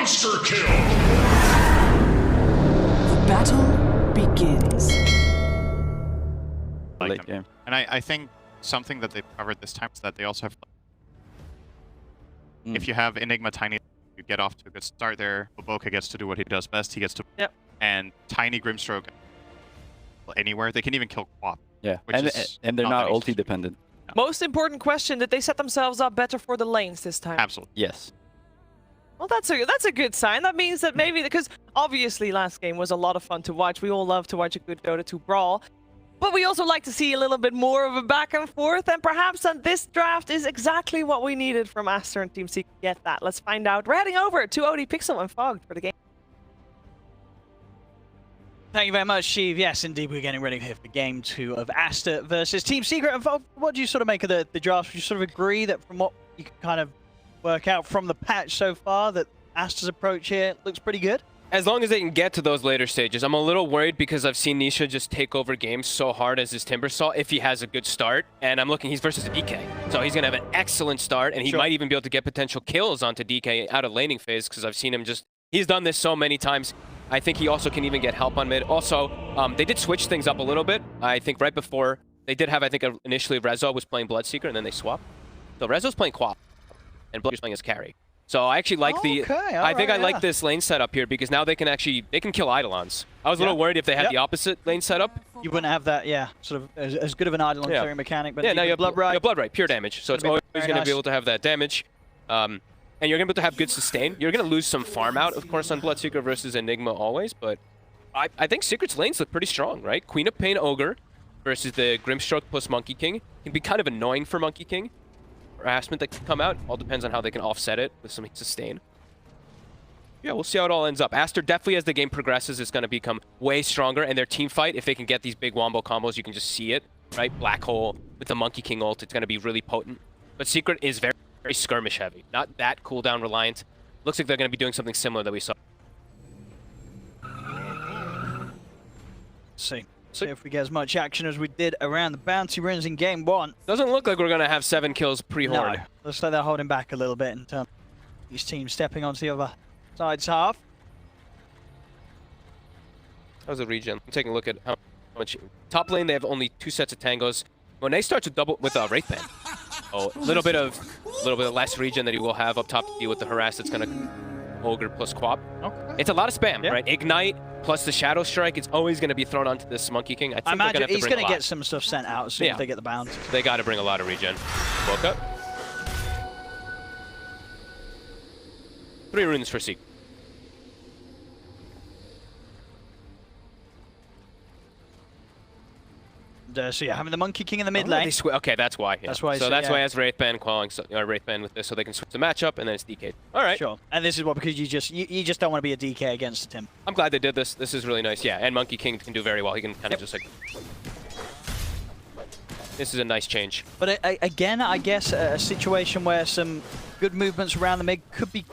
Monster kill! Battle begins. Late game. And I think something that they've covered this time is that they also have... If you have Enigma Tiny, you get off to a good start there. Boboka gets to do what he does best. He gets to... Yep. And Tiny Grimstroke anywhere. They can even kill Quap. Yeah, and they're not ulti dependent. No. Most important question, did they set themselves up better for the lanes this time? Absolutely. Yes. Well, that's a good sign. That means that maybe, because obviously last game was a lot of fun to watch. We all love to watch a good Dota 2 brawl. But we also like to see a little bit more of a back and forth, and perhaps on this draft is exactly what we needed from Aster and Team Secret to get that. Let's find out. We're heading over to OD Pixel and Fogged for the game. Thank you very much, Sheev. Yes, indeed, we're getting ready here for game 2 of Aster versus Team Secret. And Fogg, what do you sort of make of the draft? Would you sort of agree that from what you can kind of work out from the patch so far, that Aster's approach here looks pretty good? As long as they can get to those later stages. I'm a little worried because I've seen Nisha just take over games so hard as his Timbersaw if he has a good start. And I'm looking, he's versus a DK. So he's going to have an excellent start, and he might even be able to get potential kills onto DK out of laning phase because I've seen him just... He's done this so many times. I think he also can even get help on mid. Also, they did switch things up a little bit. I think right before, they did have, I think, initially Rezo was playing Bloodseeker, and then they swapped. So Rezo's playing Quap, and Bloodseeker's playing as carry. So I actually like I like this lane setup here because now they can kill Eidolons. I was a little worried if they had the opposite lane setup. You wouldn't have that, sort of as good of an Eidolon clearing mechanic, but now you have Blood Right. You have Blood Right, pure damage. So it's always going to be able to have that damage. And you're going to be able to have good sustain. You're going to lose some farm out, of course, on Bloodseeker versus Enigma always, but I think Secret's lanes look pretty strong, right? Queen of Pain Ogre versus the Grimstroke plus Monkey King can be kind of annoying for Monkey King. Harassment that can come out. All depends on how they can offset it with some sustain. Yeah, we'll see how it all ends up. Aster definitely, as the game progresses, is going to become way stronger, and their team fight, if they can get these big wombo combos, you can just see it, right? Black Hole with the Monkey King ult, it's going to be really potent. But Secret is very, very skirmish heavy, not that cooldown reliant. Looks like they're going to be doing something similar that we saw. See if we get as much action as we did around the bounty runes in game 1. Doesn't look like we're going to have 7 kills pre-horde. No, looks like they're holding back a little bit in terms of these teams stepping onto the other side's half. How's the regen? I'm taking a look at how much... Top lane, they have only 2 sets of tangos. When they start to double with Wraith Band. Oh, a little bit of less regen that he will have up top to deal with the harass that's going to Ogre plus Quap. Okay. It's a lot of spam, right? Ignite plus the Shadow Strike. It's always going to be thrown onto this Monkey King. I imagine he's going to get some stuff sent out as soon as they get the bounty. They got to bring a lot of regen. Woke up. 3 runes for Seek. So yeah, having the Monkey King in the mid lane. Okay, that's why. Yeah. That's why. So that's why he has Wraith Band calling, Wraith Band with this, so they can switch the matchup, and then it's DK. All right. Sure. And this is what, because you just don't want to be a DK against Tim. I'm glad they did this. This is really nice. Yeah, and Monkey King can do very well. He can kind of just like. This is a nice change. But again, I guess a situation where some good movements around the mid could be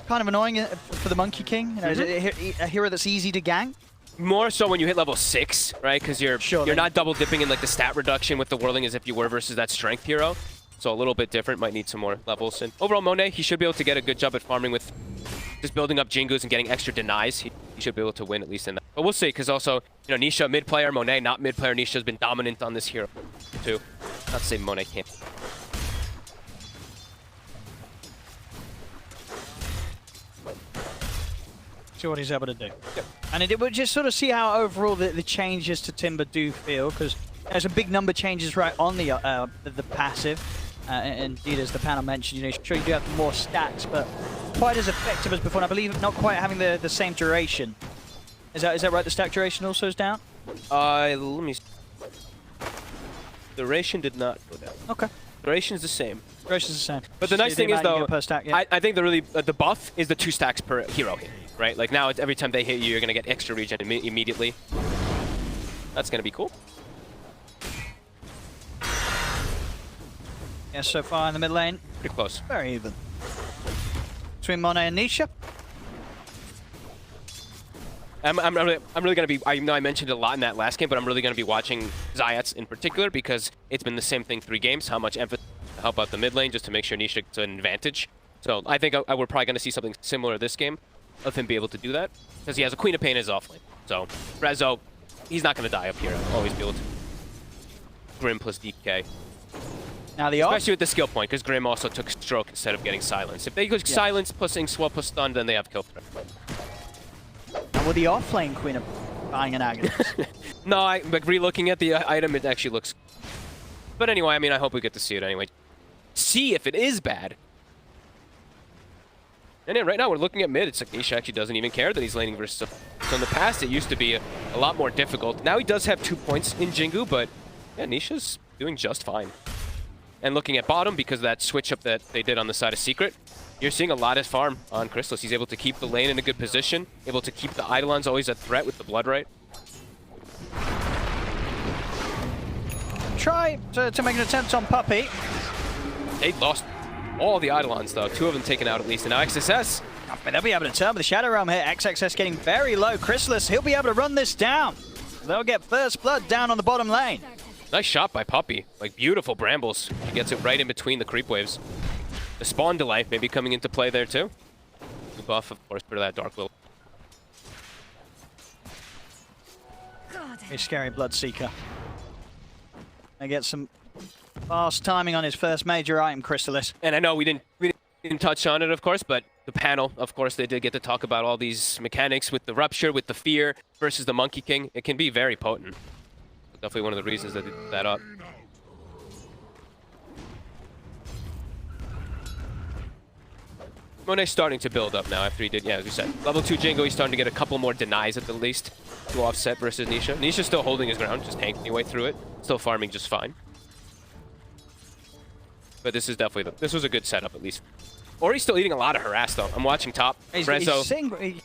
kind of annoying for the Monkey King. You know, is it a hero that's easy to gank? More so when you hit level 6, right? Because you're not double dipping in like the stat reduction with the whirling as if you were versus that strength hero. So a little bit different. Might need some more levels. And overall, Monet, he should be able to get a good job at farming with just building up Jingus and getting extra denies. He should be able to win at least in that. But we'll see, because also, you know, Nisha mid player, Monet not mid player. Nisha has been dominant on this hero too. Not to say Monet can't. See what he's able to do. Yep. And it would just sort of see how overall the changes to Timber do feel, because there's a big number of changes right on the passive. Indeed, as the panel mentioned, you know, sure you do have more stacks, but quite as effective as before. And I believe not quite having the same duration. Is that right? The stack duration also is down. Let me. Duration did not go down. Okay. Duration is the same. Duration is the same. But the nice thing is though, per stack, I think the buff is the 2 stacks per hero hit. Right? Like now, every time they hit you, you're going to get extra regen immediately. That's going to be cool. Yeah, so far in the mid lane. Pretty close. Very even. Between Monet and Nisha. I'm really going to be, I know I mentioned it a lot in that last game, but I'm really going to be watching Zayats in particular because it's been the same thing 3 games, how much emphasis to help out the mid lane just to make sure Nisha gets an advantage. So I think we're probably going to see something similar this game. of him being able to do that because he has a Queen of Pain in his offlane. So Rezo, he's not going to die up here. He'll always be able to. Grim plus DK. Now the off. Especially with the skill point, because Grim also took stroke instead of getting silence. If they go silence plus swap plus stun, then they have kill threat. And with the offlane Queen of buying an agonist. No, but re-looking at the item, it actually looks. But anyway, I mean, I hope we get to see it anyway. See if it is bad. And then right now we're looking at mid. It's like Nisha actually doesn't even care that he's laning versus. So in the past, it used to be a lot more difficult. Now he does have 2 points in Jingu, but yeah, Nisha's doing just fine. And looking at bottom, because of that switch up that they did on the side of Secret, you're seeing a lot of farm on Chrysalis. He's able to keep the lane in a good position, able to keep the Eidolons always a threat with the Blood Right. Try to make an attempt on Puppey. They lost all the Eidolons, though. 2 of them taken out at least. And now XSS. But they'll be able to turn with the Shadow Realm here. XXS getting very low. Chrysalis, he'll be able to run this down. They'll get first blood down on the bottom lane. Nice shot by Puppey. Like, beautiful brambles. He gets it right in between the creep waves. The spawn delay maybe coming into play there, too. The buff, of course, for that Dark Lily. Very scary Bloodseeker. I get some fast timing on his first major item, Chrysalis. And I know we didn't touch on it, of course, but the panel, of course, they did get to talk about all these mechanics with the Rupture, with the Fear versus the Monkey King. It can be very potent. Definitely one of the reasons that they did that up. Monet's starting to build up now after he did, yeah, as you said. Level 2 Jingo, he's starting to get a couple more denies at the least to offset versus Nisha. Nisha's still holding his ground, just tanking away through it. Still farming just fine. But this is definitely, this was a good setup at least. Or he's still eating a lot of harass though. I'm watching top. He's sitting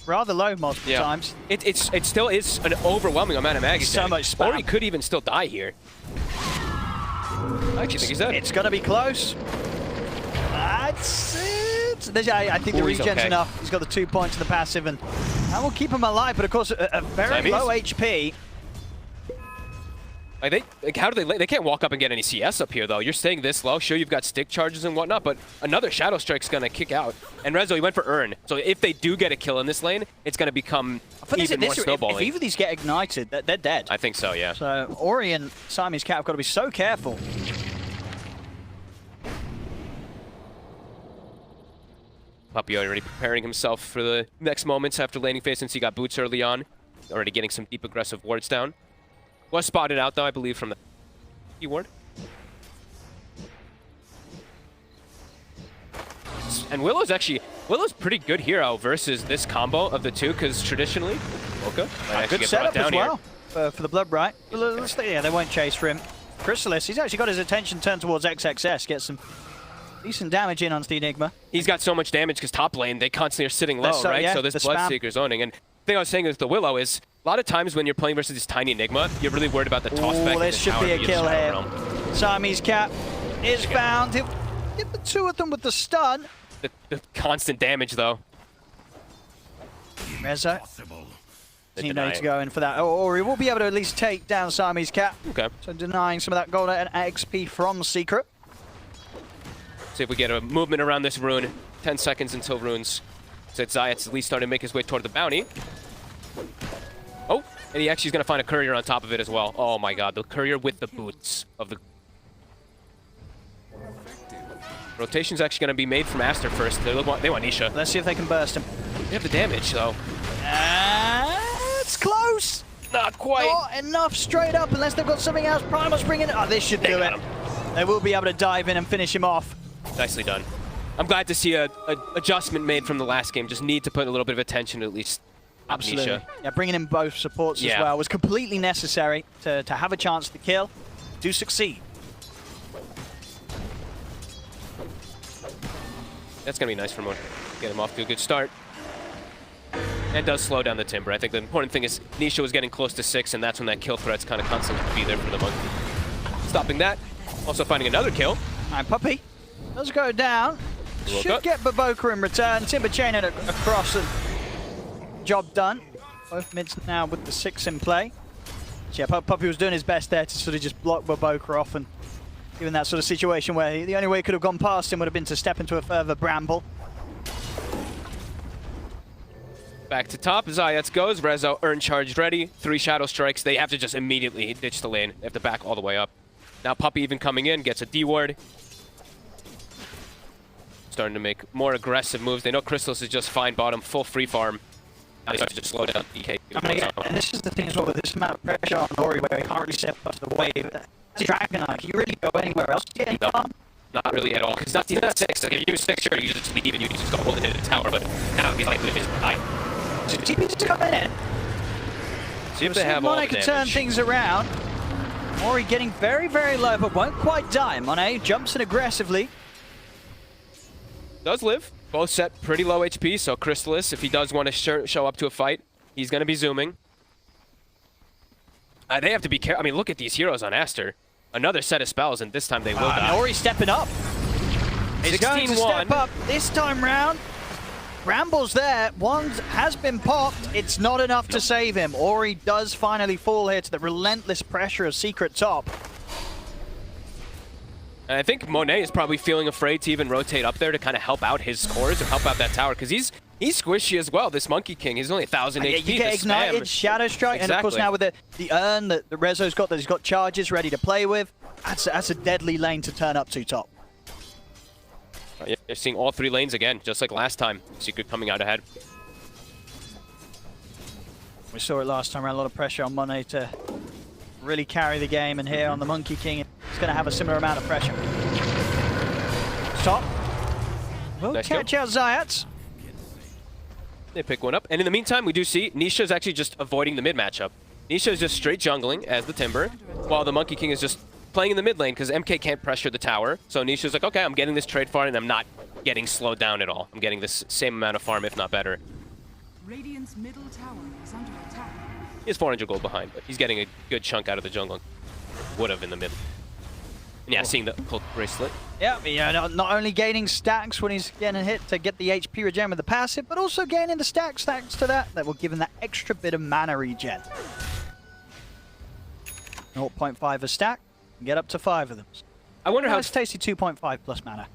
rather low multiple times. It still is an overwhelming amount of mag. So much spam. Or he could even still die here. I actually think he's dead. It's gonna be close. That's it. I think the regen's enough. He's got the 2 points in the passive, and that will keep him alive. But of course, a very low HP. Like how do they can't walk up and get any CS up here though. You're staying this low. Sure, you've got stick charges and whatnot, but another Shadow Strike's gonna kick out. And Rezo, he went for Urn. So if they do get a kill in this lane, it's gonna become even more snowballing. If either of these get ignited, they're dead. I think so, yeah. So Ori and Siamese Cat have got to be so careful. Puppey already preparing himself for the next moments after laning phase since he got boots early on. Already getting some deep aggressive wards down. Was spotted out though, I believe, from the keyword. And Willow's pretty good hero versus this combo of the two, because traditionally, Mocha might actually good get brought setup down as well here. for the Blood Right. Yeah, they won't chase for him. Chrysalis, he's actually got his attention turned towards XXS, gets some decent damage in on the Enigma. He's got so much damage because top lane, they constantly are sitting low, right? Yeah, so this Bloodseeker's owning. And the thing I was saying with the Willow is, a lot of times when you're playing versus this tiny Enigma, you're really worried about the toss back. This should be a kill here. Siamese Cat is found. He'll get the 2 of them with the stun. The constant damage, though. Rezo doesn't even need to go in for that. Or he will be able to at least take down Siamese Cat. Okay. So denying some of that gold and XP from Secret. See if we get a movement around this rune. 10 seconds until runes. So Zayat's at least starting to make his way toward the bounty. Oh, and he actually is going to find a courier on top of it as well. Oh my god, the courier with the boots of the... Rotation's actually going to be made from Aster first. They want Nisha. Let's see if they can burst him. They have the damage, though. It's close. Not quite. Not enough straight up unless they've got something else. Primal's bringing it. Oh, this should do it. They will be able to dive in and finish him off. Nicely done. I'm glad to see a adjustment made from the last game. Just need to put a little bit of attention to at least Absolutely. Nisha. Yeah, bringing in both supports as well was completely necessary to have a chance to kill, to succeed. That's going to be nice for Moon. Get him off to a good start. And does slow down the Timber. I think the important thing is Nisha was getting close to 6, and that's when that kill threat's kind of constantly be there for the Monkey. Stopping that. Also finding another kill. Alright, Puppey does go down. Should get Baboka in return. Timber chaining across and job done. Both mids now with the 6 in play. So yeah, Puppey was doing his best there to sort of just block Baboka off, and given that sort of situation where the only way he could have gone past him would have been to step into a further bramble. Back to top. Zayats goes. Rezo earn charged ready. 3 Shadow Strikes. They have to just immediately ditch the lane. They have to back all the way up. Now Puppey even coming in. Gets a D-ward. Starting to make more aggressive moves. They know Crystallis is just fine bottom. Full free farm. Now they have to just slow down DK. I mean, and this is the thing as well with this amount of pressure on Ori where he can't really step up to the wave. As a Dragon Knight, can you really go anywhere else to get any farm? Not really at all, because he's not 6. Like, if you were 6, sure, you just leave and you just go hold it in the tower, but now he's like, live his life. So TP just coming in. See if they have all the Monet can damage. turn things around. Ori getting very, very low, but won't quite die. Monet jumps in aggressively. Does live. Both set pretty low HP, so Crystallis, if he does want to show up to a fight, he's going to be zooming. They have to be careful. I mean, look at these heroes on Aster. Another set of spells, and this time they will die. Ori stepping up. He's going to step up this time round. Brambles there. One has been popped. It's not enough to save him. Ori does finally fall here to the relentless pressure of Secret Top. And I think Monet is probably feeling afraid to even rotate up there to kind of help out his cores or help out that tower, because he's squishy as well, this Monkey King. He's only 1,000 HP. You get ignited, spam. Shadow Strike, and of course now with the urn that the Rezo's got, that he's got charges ready to play with, that's a deadly lane to turn up to top. Yeah, you're seeing all 3 lanes again, just like last time. Secret coming out ahead. We saw it last time around, a lot of pressure on Monet to really carry the game, and here on the Monkey King, it's going to have a similar amount of pressure. Top. Will Nice catch out Zayats. They pick one up. And in the meantime, we do see Nisha's actually just avoiding the mid matchup. Nisha is just straight jungling as the Timber, while the Monkey King is just playing in the mid lane because MK can't pressure the tower. So Nisha's like, okay, I'm getting this trade farm and I'm not getting slowed down at all. I'm getting this same amount of farm, if not better. Radiant's middle tower is under attack. He has 400 gold behind, but he's getting a good chunk out of the jungle. Would have in the mid. And yeah, seeing the cult bracelet. Yeah, not only gaining stacks when he's getting hit to get the HP regen with the passive, but also gaining the stacks thanks to that will give him that extra bit of mana regen. 0.5 a stack, and get up to 5 of them. I wonder how it's tasty 2.5 plus mana.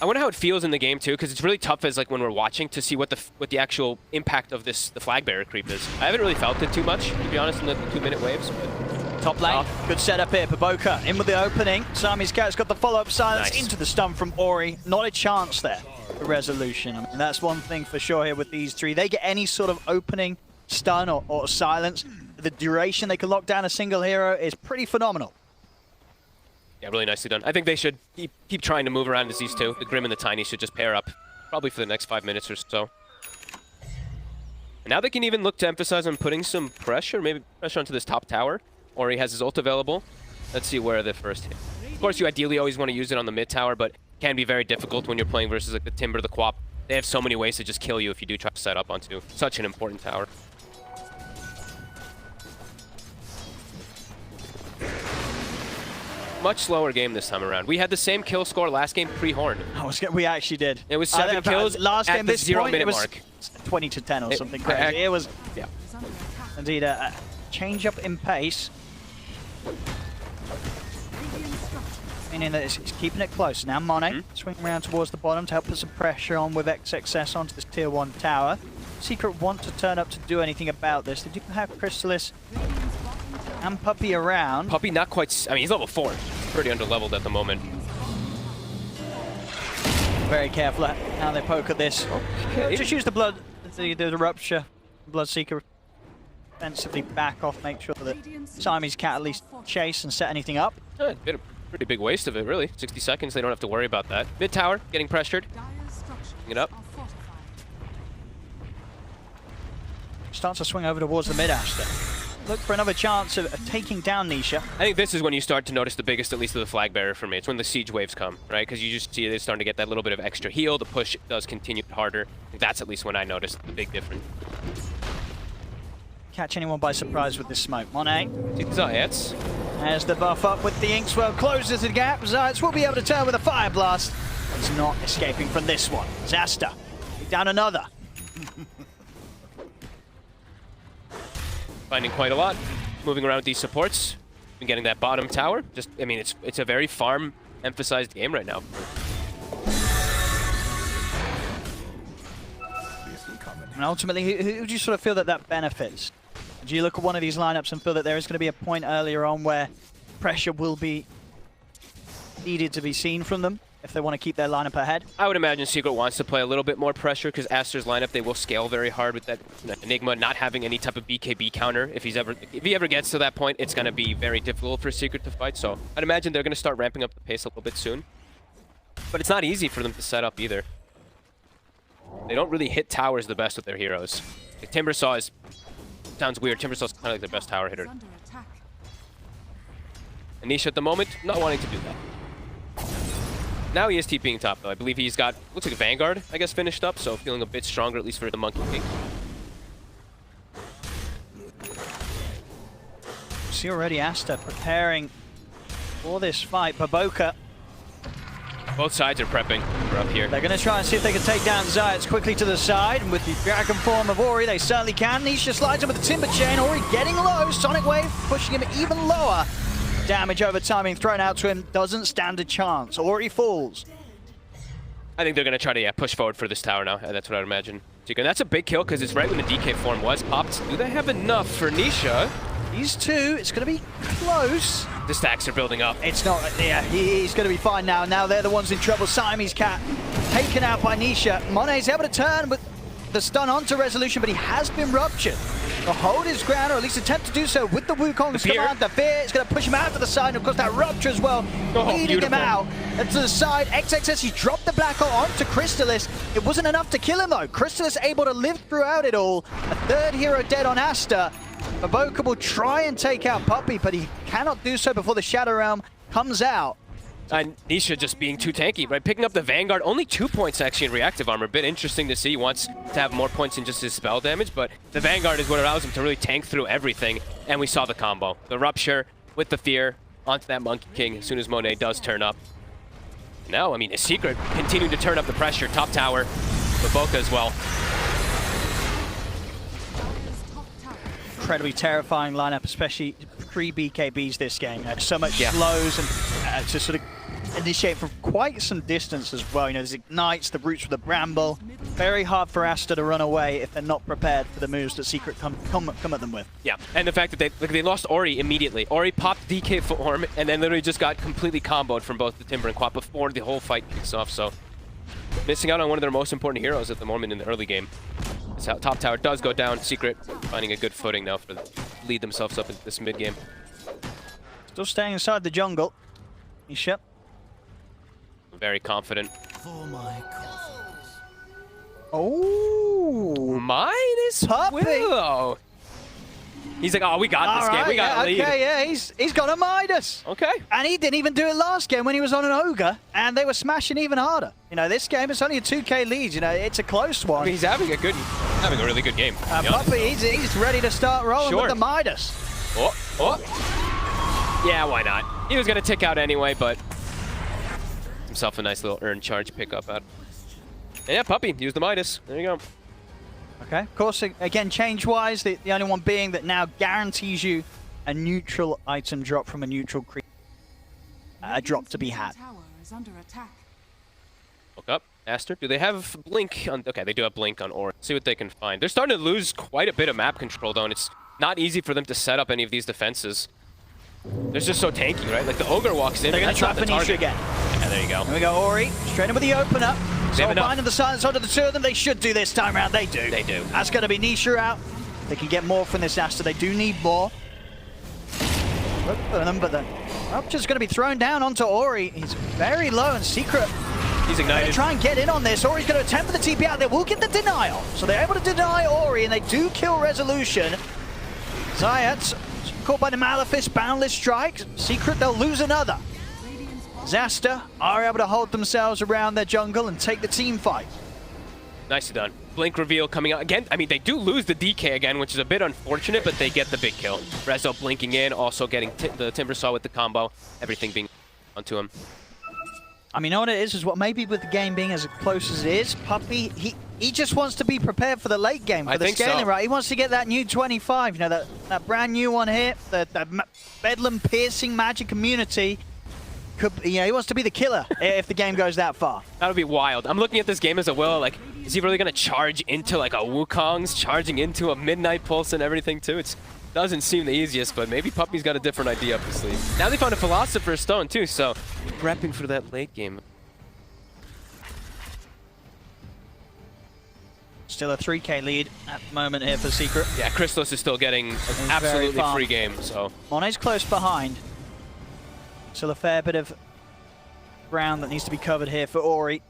I wonder how it feels in the game too, because it's really tough as like when we're watching to see what the actual impact of the flag bearer creep is. I haven't really felt it too much, to be honest, in the 2-minute waves. But top lane, good setup here. Baboka in with the opening. Siamese Cat's got the follow-up silence into the stun from Ori. Not a chance there for resolution. I mean, that's one thing for sure here with these 3. They get any sort of opening stun or silence. The duration they can lock down a single hero is pretty phenomenal. Yeah, really nicely done. I think they should keep trying to move around as these 2. The Grim and the Tiny should just pair up, probably for the next 5 minutes or so. And now they can even look to emphasize on putting some pressure, maybe pressure onto this top tower. Ori has his ult available. Let's see where the first hit. Of course, you ideally always want to use it on the mid tower, but it can be very difficult when you're playing versus like the Timber, the Quap. They have so many ways to just kill you if you do try to set up onto such an important tower. Much slower game this time around. We had the same kill score last game pre-Horn. We actually did. It was 7 kills last game. at the 0-minute mark. 20-10 or something crazy. It was, yeah, indeed a change up in pace. Meaning that it's keeping it close. Now Monet swinging around towards the bottom to help put some pressure on with XXS onto this tier 1 tower. Secret want to turn up to do anything about this. They do have Crystallis and Puppey around. Puppey not quite, I mean, he's level 4. He's pretty under-leveled at the moment. Very careful how they poke at this. Okay. Just use the blood, the rupture, Blood Seeker. Defensively back off, make sure that Siamese Cat at least chase and set anything up. Yeah, pretty big waste of it, really. 60 seconds, they don't have to worry about that. Mid tower, getting pressured. Bring it up. Starts to swing over towards the mid Aster. Look for another chance of taking down Nisha. I think this is when you start to notice the biggest, at least of the flag bearer for me. It's when the siege waves come, right? Because you just see they're starting to get that little bit of extra heal. The push does continue harder. I think that's at least when I noticed the big difference. Catch anyone by surprise with this smoke. Monet. Zayats. As the buff up with the Inkswell closes the gap. Zayats will be able to turn with a Fire Blast. He's not escaping from this one. Aster down another. Finding quite a lot. Moving around with these supports. Been getting that bottom tower. Just, I mean, it's a very farm-emphasized game right now. And ultimately, who do you sort of feel that benefits? Do you look at one of these lineups and feel that there is going to be a point earlier on where pressure will be needed to be seen from them if they want to keep their lineup ahead? I would imagine Secret wants to play a little bit more pressure because Aster's lineup, they will scale very hard with that Enigma not having any type of BKB counter. If he ever gets to that point, it's going to be very difficult for Secret to fight. So I'd imagine they're going to start ramping up the pace a little bit soon. But it's not easy for them to set up either. They don't really hit towers the best with their heroes. Like Timbersaw is... Sounds weird. Timbersaw's kind of like their best tower hitter. Under attack. Anisha at the moment, not wanting to do that. Now he is TPing top, though. I believe he's got, looks like a Vanguard, I guess, finished up, so feeling a bit stronger, at least for the Monkey King. See already Aster preparing for this fight. Baboka, Both sides are prepping for up here. they're going to try and see if they can take down Zayats quickly to the side. And with the Dragon form of Ori, they certainly can. Nisha slides him with the Timber Chain. Ori getting low. Sonic Wave pushing him even lower. Damage over time being thrown out to him. Doesn't stand a chance. Ori falls. I think they're going to try to push forward for this tower now. That's what I would imagine. And that's a big kill because it's right when the DK form was popped. Do they have enough for Nisha? These two, it's going to be close. The stacks are building up. It's not, yeah, he's going to be fine now. Now they're the ones in trouble. Siamese Cat taken out by Nisha. Monet's able to turn with the stun onto Resolution, but he has been ruptured. To hold his ground, or at least attempt to do so with the Wukong's command. The fear is going to push him out to the side, and of course that rupture as well, leading him out. And to the side, XXS, he dropped the Black Hole onto Crystallis. It wasn't enough to kill him though. Crystallis able to live throughout it all. A third hero dead on Aster. Baboka will try and take out Puppey, but he cannot do so before the Shadow Realm comes out. And Nisha just being too tanky, right? Picking up the Vanguard, only 2 points actually in reactive armor. A bit interesting to see. He wants to have more points than just his spell damage, but the Vanguard is what allows him to really tank through everything. And we saw the combo. The Rupture with the Fear onto that Monkey King as soon as Monet does turn up. Now, I mean, his Secret continuing to turn up the pressure. Top tower, Baboka as well. Incredibly terrifying lineup, especially pre-BKBs this game. So much slows and to sort of initiate from quite some distance as well. You know, there's ignites, the roots with the bramble. Very hard for Aster to run away if they're not prepared for the moves that Secret come at them with. Yeah, and the fact that they lost Ori immediately. Ori popped DK form and then literally just got completely comboed from both the Timber and Quap before the whole fight kicks off. So missing out on one of their most important heroes at the moment in the early game. This top tower does go down. Secret finding a good footing now for lead themselves up into this mid game. Still staying inside the jungle. Nisha. Very confident. Oh, minus Puppey. Willow. He's like, oh, we got this game. We got a lead. Okay, yeah, he's got a Midas. Okay. And he didn't even do it last game when he was on an Ogre, and they were smashing even harder. You know, this game, it's only a 2K lead. You know, it's a close one. I mean, he's having a really good game. Puppey, he's ready to start rolling with the Midas. Oh. Yeah, why not? He was going to tick out anyway, but himself a nice little earn charge pickup out. And yeah, Puppey, use the Midas. There you go. Okay, of course, again, change-wise, the only one being that now guarantees you a neutral item drop from a neutral creature. A drop to be had. Tower is under attack. Look up. Aster, do they have Blink on... Okay, they do have Blink on Ori. See what they can find. They're starting to lose quite a bit of map control, though, and it's not easy for them to set up any of these defenses. They're just so tanky, right? Like, the Ogre walks in, they're going to trap Anisha again. Yeah, there you go. Here we go, Ori. Straight in with the opener. So finding the silence onto the two of them. They should do this time around. They do. They do. That's going to be Nisha out. They can get more from this Aster. They do need more. Look for them, but the Rupture's going to be thrown down onto Ori. He's very low and Secret. He's ignited. They're trying to get in on this. Ori's going to attempt for the TP out. They will get the denial. So they're able to deny Ori, and they do kill Resolution. Zayats caught by the Malefice, Boundless Strike. Secret, they'll lose another. Aster are able to hold themselves around their jungle and take the team fight. Nicely done. Blink reveal coming out again. I mean, they do lose the DK again, which is a bit unfortunate, but they get the big kill. Rezo blinking in, also getting the Timbersaw with the combo. Everything being onto him. I mean, you know what it is what maybe with the game being as close as it is, Puppey, he just wants to be prepared for the late game, for the scaling, right? He wants to get that new 25, you know, that brand new one here, that Bedlam piercing magic immunity. He wants to be the killer if the game goes that far. That would be wild. I'm looking at this game as a will, like, Is he really going to charge into like a Wukong's, charging into a Midnight Pulse and everything too? It doesn't seem the easiest, but maybe Puppy's got a different idea up his sleeve. Now they found a Philosopher's Stone too, so prepping for that late game. Still a 3k lead at the moment here for Secret. Yeah, Crystallis is still getting an absolutely free game, so. Mone's close behind. Still a fair bit of ground that needs to be covered here for Ori.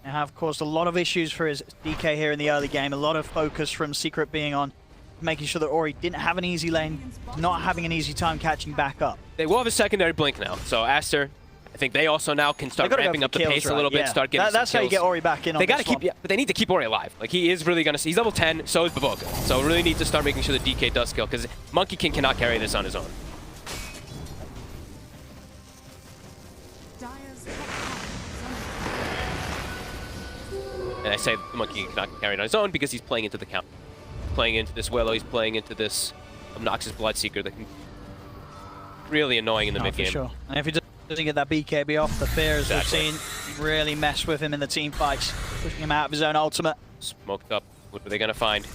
They have caused a lot of issues for his DK here in the early game. A lot of focus from Secret being on making sure that Ori didn't have an easy lane, not having an easy time catching back up. They will have a secondary blink now, so Aster, I think they also now can start ramping up the pace a little bit, start getting some That's how you get Ori back in on They gotta this keep, one. yeah, but they need to keep Ori alive. Like, he is really gonna, he's level 10, so is Baboka. So really need to start making sure the DK does kill, because Monkey King cannot carry this on his own. Dire's top tower is under And I say the Monkey King cannot carry it on his own because he's playing into the count. Playing into this Willow, he's playing into this obnoxious Bloodseeker that can really annoying in the mid game. For sure. And if he doesn't get that BKB off, the fear, as we've seen, really mess with him in the team fights, pushing him out of his own ultimate. Smoked up. What are they gonna find?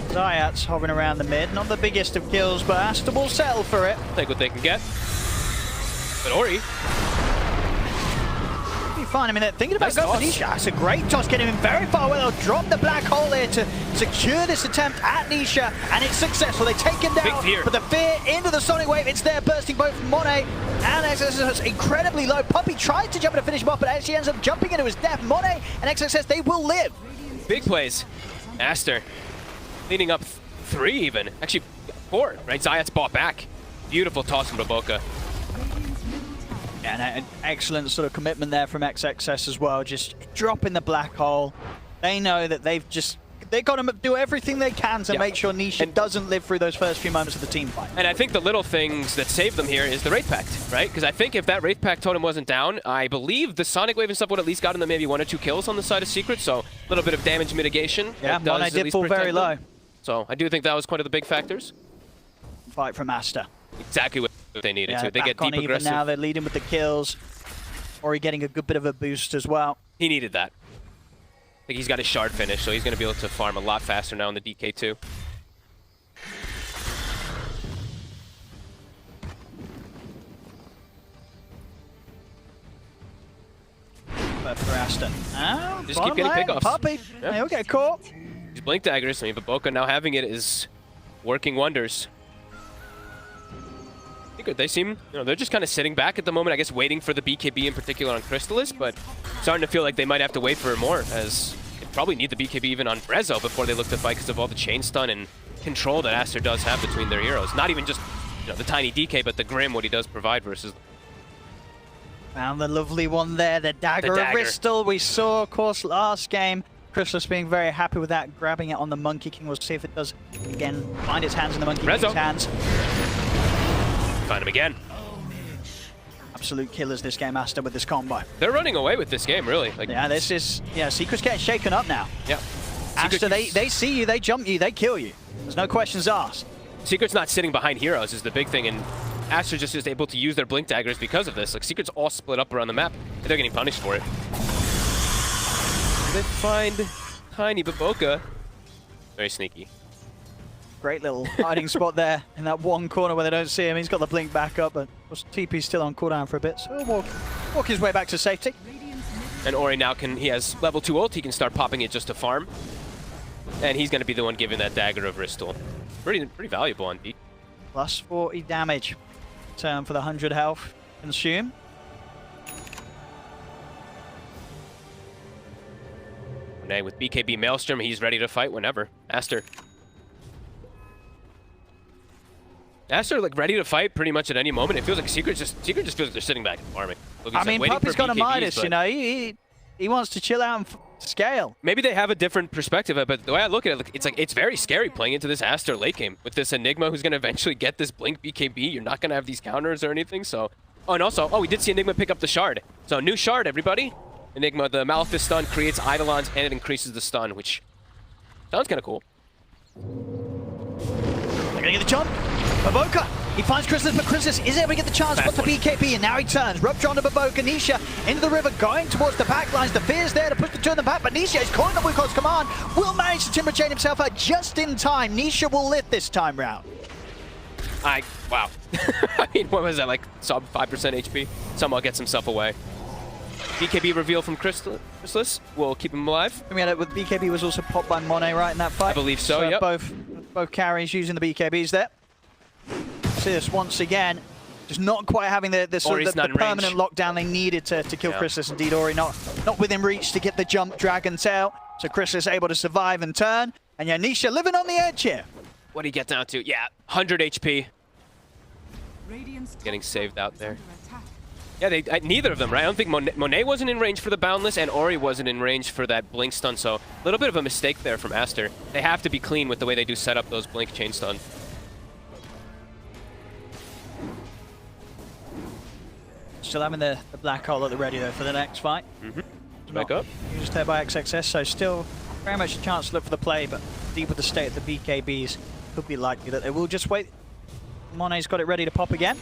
Zayat's hovering around the mid, not the biggest of kills, but Aster will settle for it. Take what they can get. But Ori, Be fine. I mean, they're thinking about Nice going for toss. Nisha. That's a great toss, getting him very far away. They'll drop the black hole here to secure this attempt at Nisha, and it's successful. They take him Big down, fear. but the fear into the Sonic Wave. It's there, bursting both Monet and XXS incredibly low. Puppy tries to jump in to finish him off, but actually ends up jumping into his death. Monet and XXS, they will live. big plays. Aster leading up 3 even. Actually 4, right? Zayat's bought back. Beautiful toss from Baboka. And an excellent sort of commitment there from XXS as well, just dropping the black hole. They know that they've got to do everything they can to make sure Nisha doesn't live through those first few moments of the team fight. And I think the little things that saved them here is the Wraith Pact, right? Because I think if that Wraith Pact totem wasn't down, I believe the Sonic Wave and stuff would at least gotten them maybe 1 or 2 kills on the side of Secret, so a little bit of damage mitigation. Yeah, Monet did fall very low. So I do think that was one of the big factors. Fight from Aster. Exactly what they needed to. They back get on deep even aggressive. now, they're leading with the kills. Ori getting a good bit of a boost as well. He needed that. I think he's got his shard finish, so he's going to be able to farm a lot faster now in the DK2. But for Aster. Just keep getting pickoffs. Puppy. Yeah. He'll get caught. These Blink Daggers, I mean, Baboka now having it is working wonders. Secret, they seem, they're just kind of sitting back at the moment, I guess waiting for the BKB in particular on Crystallis, but starting to feel like they might have to wait for more, as they probably need the BKB even on Brezzo before they look to fight because of all the chain stun and control that Aster does have between their heroes. Not even just, the tiny DK, but the Grim, what he does provide versus... Found the lovely one there, the dagger of Ristal. We saw, of course, last game. Crystallis being very happy with that, grabbing it on the Monkey King. We'll see if it does, again, find its hands in the Monkey King's hands. Find him again. Absolute killers this game, Aster, with this combo. They're running away with this game, really. Like, yeah, this is, Secret's getting shaken up now. Yeah. Aster, they see you, they jump you, they kill you. There's no questions asked. Secret's not sitting behind heroes is the big thing, and Aster just is able to use their Blink Daggers because of this. Like, Secret's all split up around the map, and they're getting punished for it. They find tiny Baboka. Very sneaky. Great little hiding spot there in that one corner where they don't see him. He's got the blink back up, but of course TP's still on cooldown for a bit, so he'll walk his way back to safety. And Ori now he has level 2 ult, he can start popping it just to farm. And he's going to be the one giving that Dagger of Ristal. Pretty valuable on beat. Plus 40 damage. Turn for the 100 health consume. With BKB Maelstrom, he's ready to fight whenever. Aster, like, ready to fight pretty much at any moment. It feels like Secret just feels like they're sitting back and farming. Look, I mean, Puppy's got a Midas, he wants to chill out and scale. Maybe they have a different perspective, but the way I look at it, it's very scary playing into this Aster late game with this Enigma who's going to eventually get this Blink BKB. You're not going to have these counters or anything, so... Oh, and also, we did see Enigma pick up the Shard. So, new Shard, everybody. Enigma, the Malphite stun creates Eidolons, and it increases the stun, which sounds kind of cool. They're going to get the jump. Baboka He finds Chrysalis, but Chrysalis is able to get the chance to put the BKB, and now he turns. Rupture onto Baboka. Nisha into the river, going towards the back lines. The fear's there to push the two in the back, but Nisha is calling the Wukong's command. Will manage to timber chain himself out just in time. Nisha will live this time round. Wow. I mean, what was that, like sub 5% HP? Somehow gets himself away. BKB reveal from Chrysalis will keep him alive. I mean, with BKB was also popped by Monet right in that fight. I believe so, yep. Both carries using the BKBs there. See this once again, just not quite having the permanent lockdown they needed to kill Chrysalis. Indeed, Ori not within reach to get the jump Dragon Tail. So Chrysalis able to survive and turn. And yeah, Nisha living on the edge here. What do you get down to? Yeah, 100 HP. Getting saved out there. Yeah, neither of them, right? I don't think Monet wasn't in range for the Boundless, and Ori wasn't in range for that Blink stun, so a little bit of a mistake there from Aster. They have to be clean with the way they do set up those Blink chain stun. Still having the black hole at the ready, though, for the next fight. Back up. Used there by XXS, so still very much a chance to look for the play, but deep with the state of the BKBs, could be likely that they will just wait. Monet's got it ready to pop again.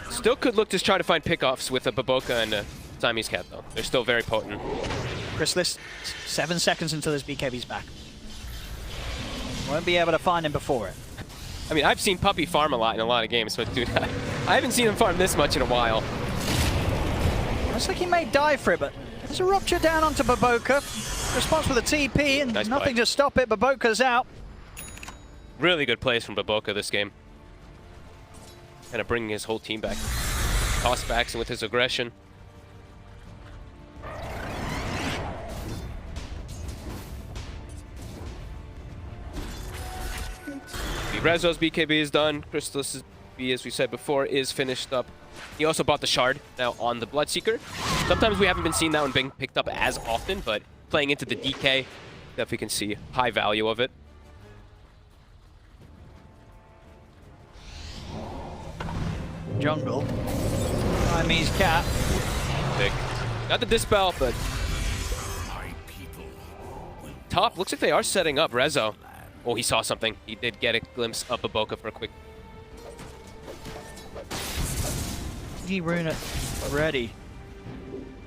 Still could look to try to find pickoffs with a Baboka and a Siamese Cat, though. They're still very potent. Chrysalis, 7 seconds until his BKB's back. Won't be able to find him before it. I mean, I've seen Puppey farm a lot in a lot of games, but dude, I haven't seen him farm this much in a while. Looks like he may die for it, but there's a rupture down onto Baboka. Response with a TP and nice nothing play. to stop it. Baboka's out. Really good plays from Baboka this game. Kind of bringing his whole team back. Toss backs and with his aggression. Rezo's BKB is done. Crystal's B, as we said before, is finished up. He also bought the Shard now on the Bloodseeker. Sometimes we haven't been seeing that one being picked up as often, but playing into the DK, definitely can see high value of it. Jungle. Siamese Cat. Big. Got the Dispel, but top, looks like they are setting up Rezo. Oh, he saw something. He did get a glimpse of Baboka for a quick. He ruined it already.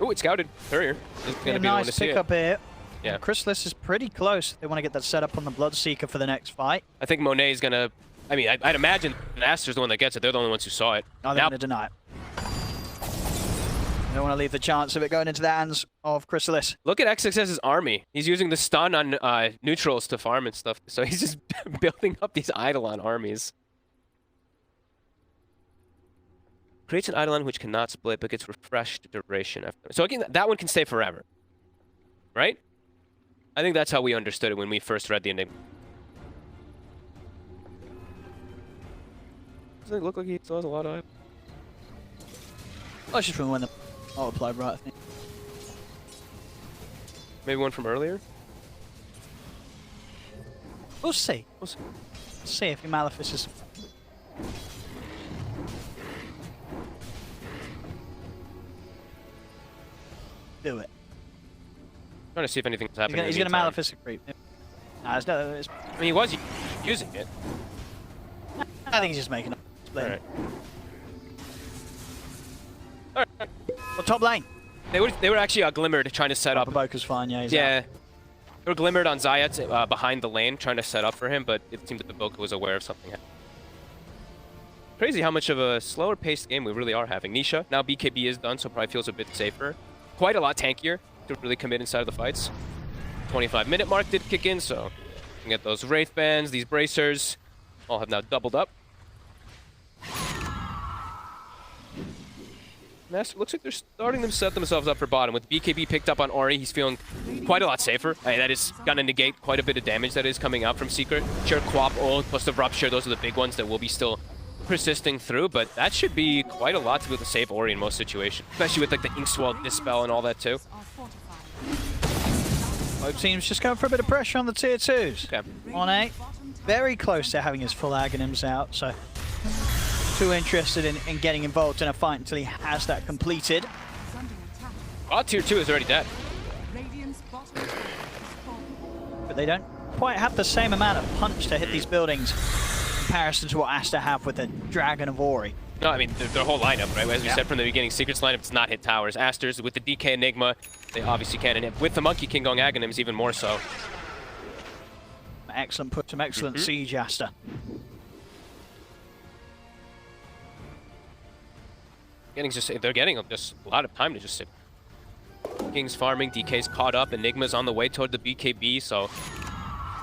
Oh, it's scouted. Courier is going to be the one to see it. Nice pick up here. Yeah. Chrysalis is pretty close. They want to get that set up on the Bloodseeker for the next fight. I think Monet is going to. I mean, I'd imagine Aster's the one that gets it. They're the only ones who saw it. Oh, they're going to deny it. They don't want to leave the chance of it going into the hands of Chrysalis. Look at XXS's army. He's using the stun on neutrals to farm and stuff. So he's just building up these Eidolon armies. Creates an Eidolon which cannot split but gets refreshed duration after. So again, that one can stay forever. Right? I think that's how we understood it when we first read the Enigma. Doesn't it look like he still has a lot of... Oh, it's just from when the multiplied, right, I think. Maybe one from earlier? We'll see. We'll see. See if your Malefice is... Do it. Trying to see if anything's happening. He's going to Malefice a creep. Nah, it's no, it's... I mean, he was using it. I think he's just making up. Alright. Well, top lane. They were actually glimmered trying to set up. Baboka's fine, yeah. He's Yeah. They were glimmered on Zayat behind the lane trying to set up for him, but it seemed that Baboka was aware of something. Crazy how much of a slower paced game we really are having. Nisha, now BKB is done, so probably feels a bit safer. Quite a lot tankier to really commit inside of the fights. 25-minute mark did kick in, so you can get those Wraith Bands, these Bracers, all have now doubled up. Master, looks like they're starting to set themselves up for bottom. With BKB picked up on Ori, he's feeling quite a lot safer. That is going to negate quite a bit of damage that is coming out from Secret. Sure, Quap, Ult, plus the Rupture, those are the big ones that will be still persisting through, but that should be quite a lot to be able to save Ori in most situations. Especially with like the Inkswell Dispel and all that too. Both teams just going for a bit of pressure on the tier 2s. Okay. On 8, very close to having his full Aghanims out, so too interested in getting involved in a fight until he has that completed. Oh, tier 2 is already dead. But they don't quite have the same amount of punch to hit these buildings. comparison to what Aster have with the Dragon of Ori. No, I mean, their whole lineup, right? As we said from the beginning, Secret's lineup does not hit towers. Aster's with the DK Enigma, they obviously can. And with the Monkey King going Aghanims, even more so. Excellent, put some excellent siege, Aster. They're getting just a lot of time to just sit. King's farming, DK's caught up, Enigma's on the way toward the BKB, so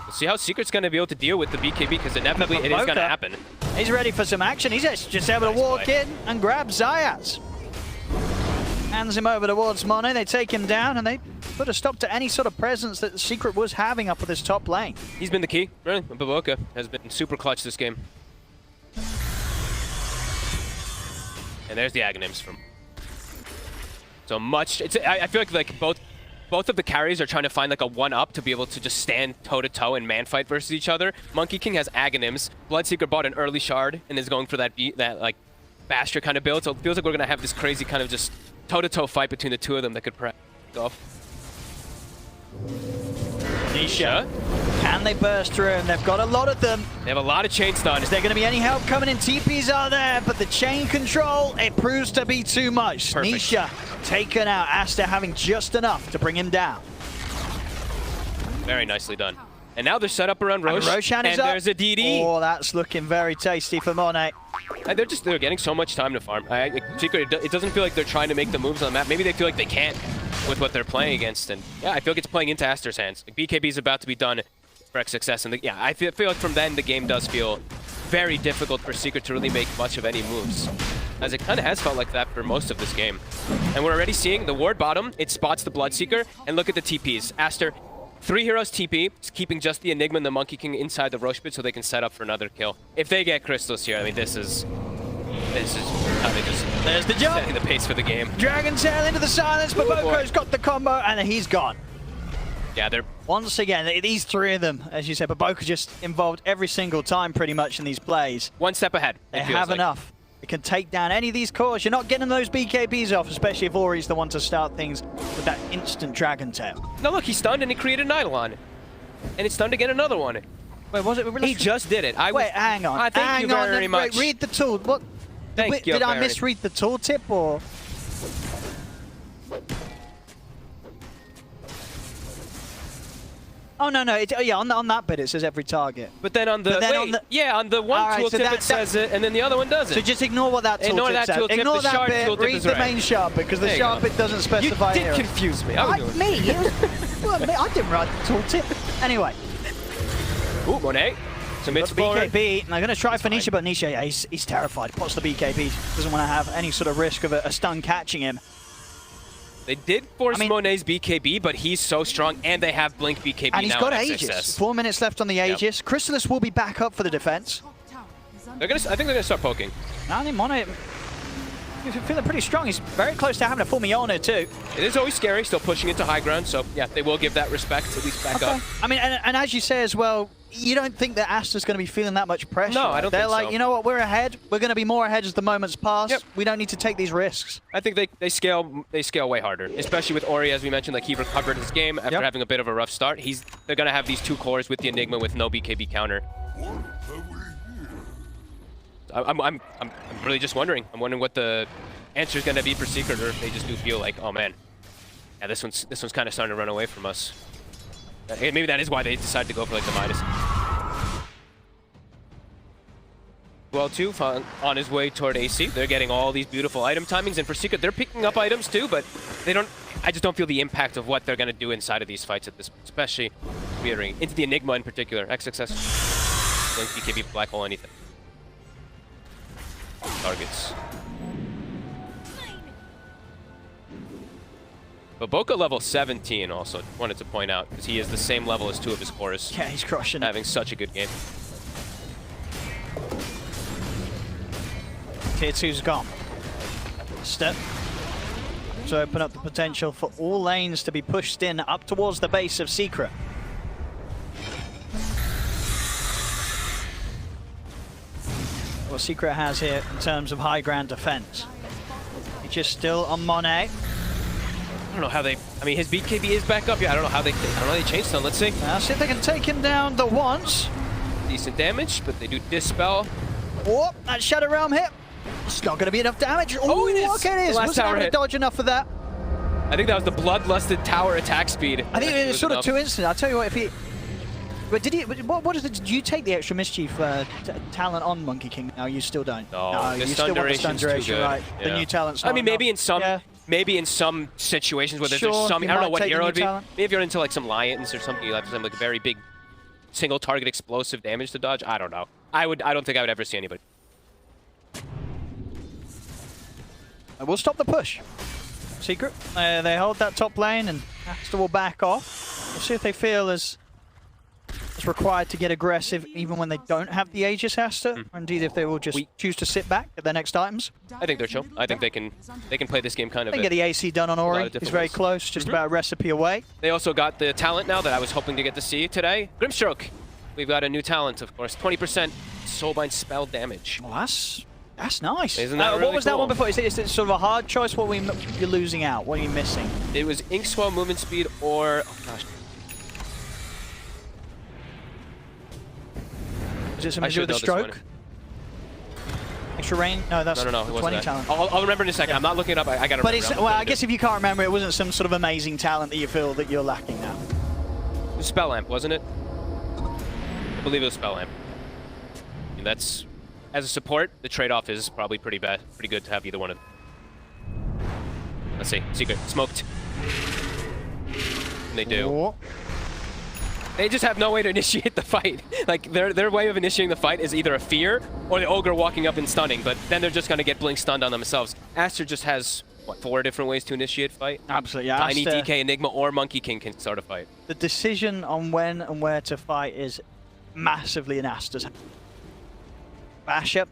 we'll see how Secret's going to be able to deal with the BKB, because inevitably it is going to happen. He's ready for some action. He's just able to walk in and grab Zayas. Hands him over towards Mono. They take him down, and they put a stop to any sort of presence that Secret was having up at this top lane. He's been the key, really. Baboka has been super clutch this game. And there's the Aghanims from. So much. I feel like both of the carries are trying to find like a one-up to be able to just stand toe-to-toe and man-fight versus each other. Monkey King has Aghanims. Bloodseeker bought an early shard and is going for that like Bastion kind of build. So it feels like we're gonna have this crazy kind of just toe-to-toe fight between the two of them that could perhaps go off. Nisha. Can they burst through? And they've got a lot of them. They have a lot of chain stun. Is there going to be any help coming in? TPs are there, but the chain control, it proves to be too much. Perfect. Nisha taken out. Aster having just enough to bring him down. Very nicely done. And now they're set up around Rosh. And Roshan is and up. There's a DD. Oh, that's looking very tasty for Monet. And they're getting so much time to farm. Secret, it doesn't feel like they're trying to make the moves on the map. Maybe they feel like they can't with what they're playing against. And yeah, I feel like it's playing into Aster's hands. Like, BKB is about to be done for success. And yeah, I feel like from then the game does feel very difficult for Secret to really make much of any moves, as it kind of has felt like that for most of this game. And we're already seeing the ward bottom. It spots the Bloodseeker, and look at the TPs. Aster, 3 heroes TP, keeping just the Enigma and the Monkey King inside the Roche pit so they can set up for another kill. If they get crystals here, I mean, this is how they just There's the jump. setting the pace for the game. Dragon Tail into the silence, but Boko's got the combo, and he's gone. Yeah, they're Once again, these three of them, as you said, but Boka just involved every single time pretty much in these plays. one step ahead. They have enough. They can take down any of these cores. You're not getting those BKBs off, especially if Ori's the one to start things with that instant Dragon Tail. No, look, he stunned and he created an Eidolon. And it's stunned to get another one. Wait, was it? He just did it. Wait, hang on. Thank you very much. Wait, read the tool. What? Thank you, Did I Barry. misread the tooltip or? Oh no, yeah, on that bit it says every target. But then on the on the one Alright, so tooltip it says it, and then the other one doesn't. So just ignore what that tooltip Ignore that says. tooltip, Ignore the that shard bit. tooltip Read is the right. main shard because the There you shard go. bit doesn't You specify did here. confuse me. Me? Well, I didn't write the tooltip. Anyway. Ooh, Monet. Some Got the BKB, and they're going to try for Nisha, but Nisha, yeah, he's terrified. Pots the BKB, doesn't want to have any sort of risk of a stun catching him. They did force Monet's BKB, but he's so strong, and they have Blink BKB now. And he's got in Aegis. XXS. 4 minutes left on the Aegis. Chrysalis will be back up for the defense. I think they're gonna start poking. I think Monet, he's feeling pretty strong. He's very close to having a full Miona too. It is always scary, still pushing into high ground, so yeah, they will give that respect, at least back up. I mean, and as you say as well, you don't think that Aster's going to be feeling that much pressure. No, I don't They're think like, so. you know what, we're ahead. We're going to be more ahead as the moments pass. Yep. We don't need to take these risks. I think they scale way harder, especially with Ori, as we mentioned. Like, he recovered his game after having a bit of a rough start. They're gonna have these 2 cores with the Enigma with no BKB counter. I'm really just wondering. I'm wondering what the answer is gonna be for Secret, or if they just do feel like, oh man, yeah, this one's kind of starting to run away from us. Maybe that is why they decided to go for like the minus. Well, too, on his way toward AC. They're getting all these beautiful item timings, and for Secret, they're picking up items too, but they don't. I just don't feel the impact of what they're gonna do inside of these fights at this, especially veering into the Enigma in particular. XXS, Blink, BKB, Black Hole, anything. Targets. But Boka level 17 also wanted to point out, because he is the same level as 2 of his cores. Yeah, he's crushing it. Having such a good game. Tier 2's gone. Step to open up the potential for all lanes to be pushed in up towards the base of Secret. What Secret has here in terms of high ground defense. He's just still on Monet. I don't know how they. I mean, his BKB is back up. Yeah, I don't know how they changed them. Let's see. Now see if they can take him down the once. decent damage, but they do dispel. Oh, that Shadow Realm hit. It's not going to be enough damage. Oh, it is. Okay, it is. Last Wasn't tower able to hit. dodge enough for that. I think that was the bloodlusted tower attack speed. I think it was sort of enough. too instant. I'll tell you what, if he... But did he... What is it? Did you take the extra mischief talent on Monkey King? No, you still don't. No, the you stun still want the stun duration's too duration, good. right? The Yeah. new talent's I not mean, maybe enough. in some... Yeah. Maybe in some situations where there's Sure, some, I you don't know might what take the hero new it'd be. talent. Maybe if you're into like some Lions or something, you'll have some like very big single target explosive damage to dodge. I don't know. I don't think I would ever see anybody. We'll stop the push. Secret. They hold that top lane and Aster will back off. We'll see if they feel as required to get aggressive even when they don't have the Aegis Aster. Or indeed if they will just choose to sit back at their next items. I think they're chill. I think they can play this game kind of. They get the AC done on lot Ori. of different He's very ways. close, just about a recipe away. They also got the talent now that I was hoping to get to see today. Grimstroke. We've got a new talent, of course. 20% Soulbind spell damage. Well, that's nice. Isn't that really what was that cool? one before? Is it sort of a hard choice? What you're losing out? What are you missing? It was Ink Swell movement speed or... Oh gosh. Is it I something to do should with the know this stroke? Extra range? No, that's No, it the wasn't 20 that. talent. I'll remember in a second. I'm not looking it up. I gotta But remember. it's, well, I guess if you can't remember, it wasn't some sort of amazing talent that you feel that you're lacking now. It was Spell Lamp, wasn't it? I believe it was Spell Lamp. And that's... As a support, the trade-off is probably pretty good to have either one of them. Let's see. Secret. Smoked. And they do. Oh. They just have no way to initiate the fight. Like, their way of initiating the fight is either a fear or the Ogre walking up and stunning, but then they're just going to get blink stunned on themselves. Aster just has, what, 4 different ways to initiate fight? Absolutely, yeah. Tiny, Aster, DK, Enigma, or Monkey King can start a fight. the decision on when and where to fight is massively in Aster's hand. Bash up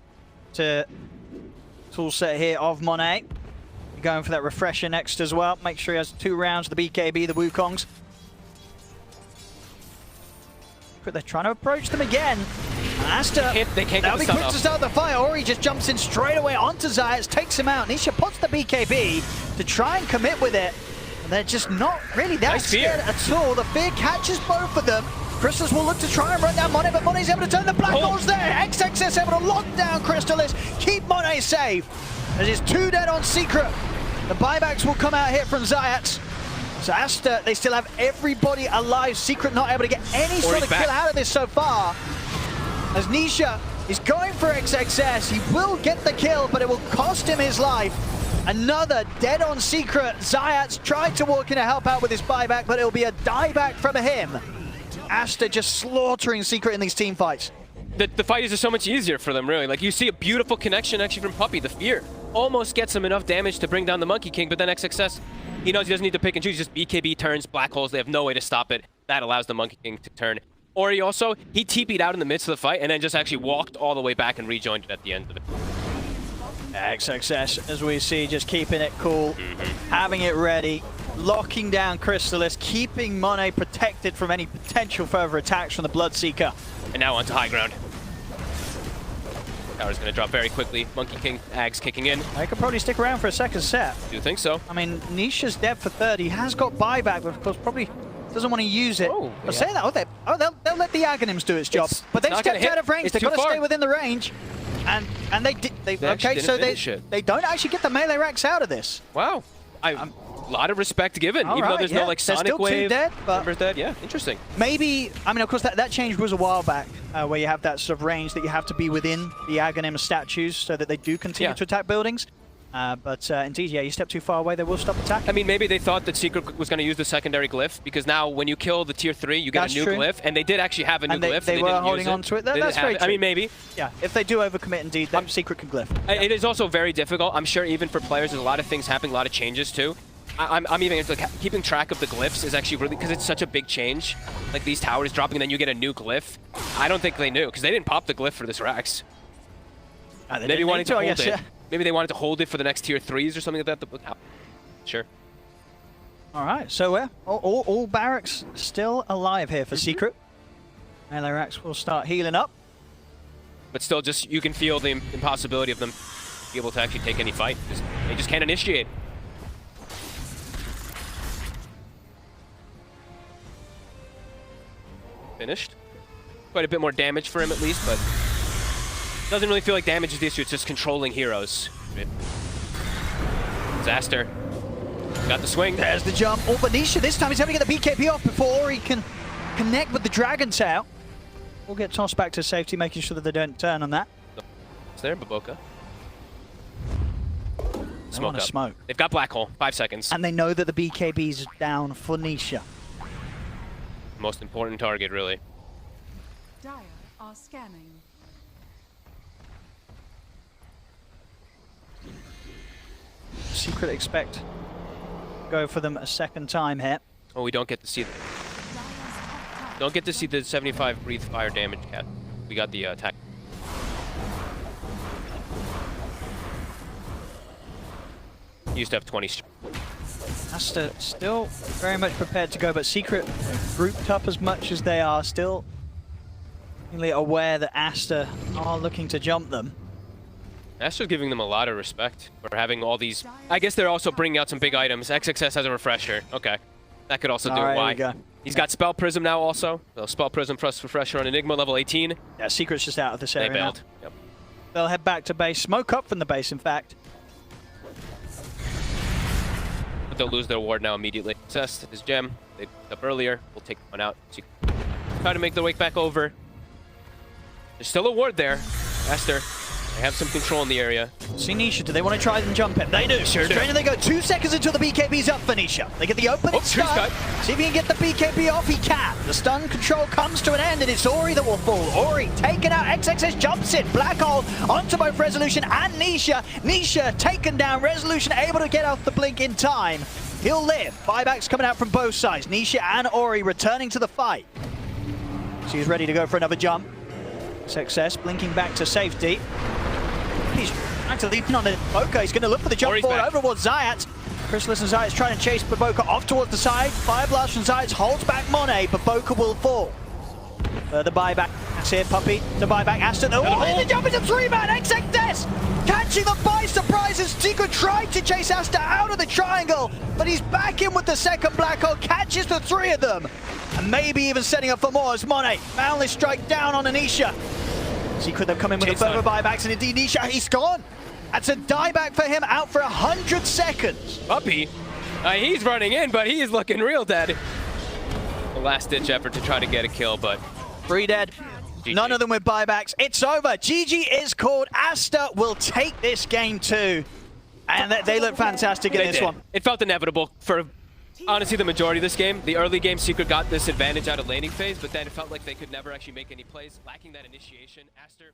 to tool set here of Monet. Going for that refresher next as well. Make sure he has 2 rounds of the BKB, the Wukongs. But they're trying to approach them again. And Aster, They can't that'll get be the quick stun to off. start the fight. Ori just jumps in straight away onto Zayas, takes him out. Nisha puts the BKB to try and commit with it. And they're just not really that Nice fear. scared at all. The fear catches both of them. Crystals will look to try and run down Monet, but Monet's able to turn the black holes there. XXS able to lock down Crystallis, keep Monet safe. As it's 2 dead on Secret. The buybacks will come out here from Zayat. So Aster, they still have everybody alive. Secret not able to get any sort of kill out of this so far. As Nisha is going for XXS, he will get the kill, but it will cost him his life. Another dead on Secret. Zayat's tried to walk in to help out with his buyback, but it'll be a dieback from him. Aster just slaughtering Secret in these team fights. The fight is just so much easier for them, really. Like, you see a beautiful connection actually from Puppey. The fear almost gets him enough damage to bring down the Monkey King, but then XXS, he knows he doesn't need to pick and choose. Just BKB turns, black holes. They have no way to stop it. That allows the Monkey King to turn. Ori also, he TP'd out in the midst of the fight and then just actually walked all the way back and rejoined it at the end of it. XXS, as we see, just keeping it cool, having it ready, locking down Crystallis, keeping Monet protected from any potential further attacks from the Bloodseeker. And now onto high ground. Tower's going to drop very quickly. Monkey King, Ags kicking in. They could probably stick around for a second set. Do you think so? I mean, Nisha's dead for 30. He has got buyback, but of course probably doesn't want to use it. Oh, But yeah. say that, they'll let the Aghanims do its job. But they've not gonna stepped out hit. of range. It's They've too got to far. stay within the range. And they did. They actually Okay, didn't so finish it. they don't actually get the melee racks out of this. Wow. A lot of respect given, All even though right, there's yeah. no like There's Sonic still 2 Wave. dead, but- Ember's dead. Yeah, interesting. Maybe, I mean, of course, that change was a while back, where you have that sort of range that you have to be within the Aghanim statues so that they do continue to attack buildings. But indeed, yeah, you step too far away, they will stop attacking. I mean, maybe they thought that Secret was going to use the secondary glyph, because now when you kill the tier 3, you get That's a new true. glyph, and they did actually have a new And they- glyph. they were didn't holding use on to it. They That's didn't very have it. I mean, true. maybe. Yeah, if they do overcommit, indeed, then Secret can glyph. It is also very difficult. I'm sure even for players, there's a lot of things happening, a lot of changes too. I'm even like, keeping track of the glyphs is actually really, because it's such a big change. Like these towers dropping, and then you get a new glyph. I don't think they knew, because they didn't pop the glyph for this Rax. Maybe wanting to hold it. Yeah. Maybe they wanted to hold it for the next tier 3s or something like that. Sure. All right, so all barracks still alive here for Secret. Melee racks will start healing up. But still, just you can feel the impossibility of them be able to actually take any fight. They just can't initiate. Finished. quite a bit more damage for him at least, but doesn't really feel like damage is the issue. It's just controlling heroes. Aster got the swing. There's the jump. Oh, Venetia this time he's having to get the BKB off before he can connect with the Dragon Tail. We'll get tossed back to safety, making sure that they don't turn on that. It's there, Baboka. They want to smoke. They've got Black Hole, 5 seconds. And they know that the BKB's down for Nisha. Most important target, really. Dire are scanning. Secret expect go for them a second time here. Oh, we don't get to see the 75 breathe fire damage cap. We got the attack. Used to have 20. Aster still very much prepared to go, but Secret, grouped up as much as they are, still really aware that Aster are looking to jump them. Aster's giving them a lot of respect for having all these. I guess they're also bringing out some big items. XXS has a refresher. Okay. That could also do it. Why? He's got Spell Prism now also. So Spell Prism plus refresher on Enigma level 18. Yeah, Secret's just out of this area. They bailed. Yep. They'll head back to base. Smoke up from the base, in fact. But they'll lose their ward now immediately. Cest, his gem. They picked up earlier. We'll take one out. Try to make their way back over. There's still a ward there. Aster. They have some control in the area. See Nisha, do they want to try and jump him? They do. Sure do. Straight in they go. 2 seconds until the BKB's up for Nisha. They get the opening stun. See if he can get the BKB off. He can. The stun control comes to an end, and it's Ori that will fall. Ori taken out. XXS jumps in. Black Hole onto both Resolution and Nisha. Nisha taken down. Resolution able to get off the blink in time. He'll live. Buybacks coming out from both sides. Nisha and Ori returning to the fight. She's ready to go for another jump. Success blinking back to safety. He's actually leaping on the Baboka. He's going to look for the jump forward over towards Zayat. Chrysalis and Zayat's trying to chase Baboka off towards the side. Fire Blast from Zayat holds back Monet. Baboka will fall. Further buyback. That's here, Puppey to buyback Aster. Oh, the jump is a 3-man. XXS catching them by surprise as Secret tried to chase Aster out of the triangle, but he's back in with the second Black Hole. Catches the 3 of them. And maybe even setting up for more as Monet. Boundless strike down on Anisha. Secret have come in with the further buybacks, and indeed Nisha, he's gone. That's a dieback for him, out for 100 seconds. Puppey, he's running in, but he is looking real dead. The last-ditch effort to try to get a kill, but 3 dead. GG. None of them with buybacks. It's over. GG is called. Aster will take this game too. And they look fantastic in this one. It felt inevitable for, honestly, the majority of this game. The early game, Secret got this advantage out of laning phase, but then it felt like they could never actually make any plays. Lacking that initiation, Aster...